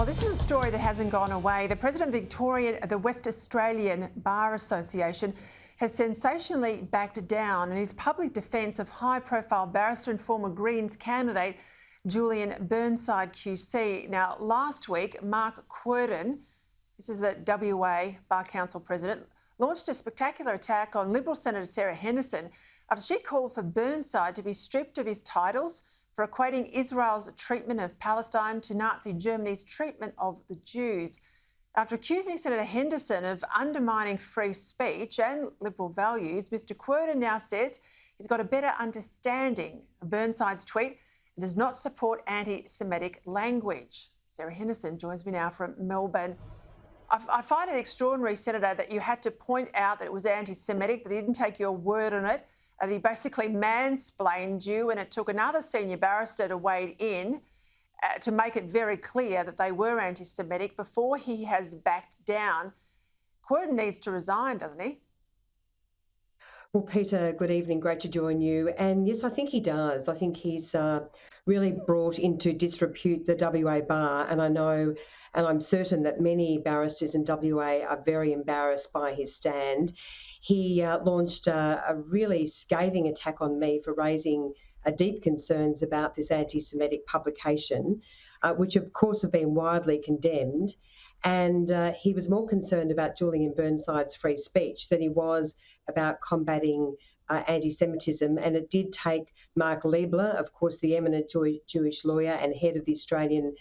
Well, this is a story that hasn't gone away. The president of the West Australian Bar Association has sensationally backed down in his public defence of high-profile barrister and former Greens candidate Julian Burnside QC. Now, last week, Mr Cuerden, this is the WA Bar Council president, launched a spectacular attack on Liberal Senator Sarah Henderson after she called for Burnside to be stripped of his titles for equating Israel's treatment of Palestine to Nazi Germany's treatment of the Jews. After accusing Senator Henderson of undermining free speech and Liberal values, Mr Cuerden now says he's got a better understanding of Burnside's tweet and does not support anti-Semitic language. Sarah Henderson joins me now from Melbourne. I find it extraordinary, Senator, that you had to point out that it was anti-Semitic, that he didn't take your word on it, that he basically mansplained you, and it took another senior barrister to wade in to make it very clear that they were anti-Semitic before he has backed down. Cuerden needs to resign, doesn't he? Well, Peter, good evening. Great to join you. And yes, I think he does. I think he's really brought into disrepute the WA bar. And I know, and I'm certain that many barristers in WA are very embarrassed by his stand. He launched a really scathing attack on me for raising deep concerns about this anti-Semitic publication, which of course have been widely condemned. And he was more concerned about Julian Burnside's free speech than he was about combating anti-Semitism. And it did take Mark Liebler, of course, the eminent Jewish lawyer and head of the Australian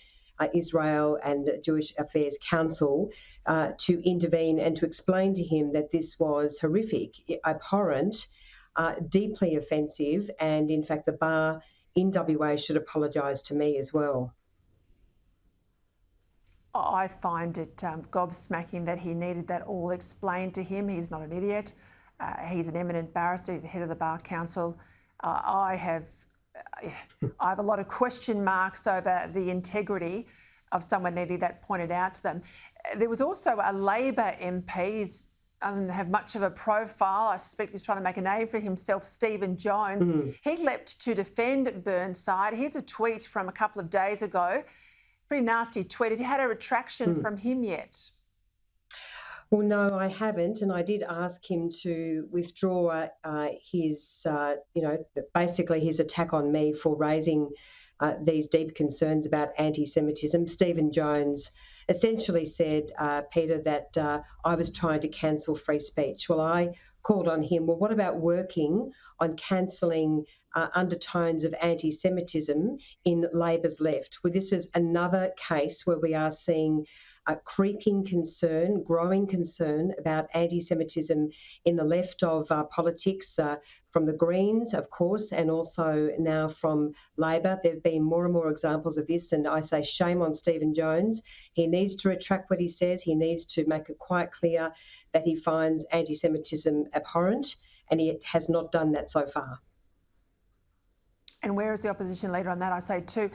Israel and Jewish Affairs Council, to intervene and to explain to him that this was horrific, abhorrent, deeply offensive, and in fact the bar in WA should apologise to me as well. I find it gobsmacking that he needed that all explained to him. He's not an idiot. He's an eminent barrister. He's the head of the Bar Council. I have a lot of question marks over the integrity of someone needing that pointed out to them. There was also a Labor MP. He doesn't have much of a profile. I suspect he's trying to make a name for himself, Stephen Jones. He leapt to defend Burnside. Here's a tweet from a couple of days ago. Pretty nasty tweet. Have you had a retraction from him yet? Well, no, I haven't, and I did ask him to withdraw his, basically his attack on me for raising these deep concerns about anti-Semitism. Stephen Jones essentially said, Peter, that I was trying to cancel free speech. Well, I called on him, well, what about working on cancelling undertones of anti-Semitism in Labor's left? Well, this is another case where we are seeing a creeping concern, growing concern about anti-Semitism in the left of politics, from the Greens, of course, and also now from Labor. There have been more and more examples of this, and I say shame on Stephen Jones. He needs to retract what he says. He needs to make it quite clear that he finds anti-Semitism abhorrent, and he has not done that so far. And where is the opposition leader on that? I say too.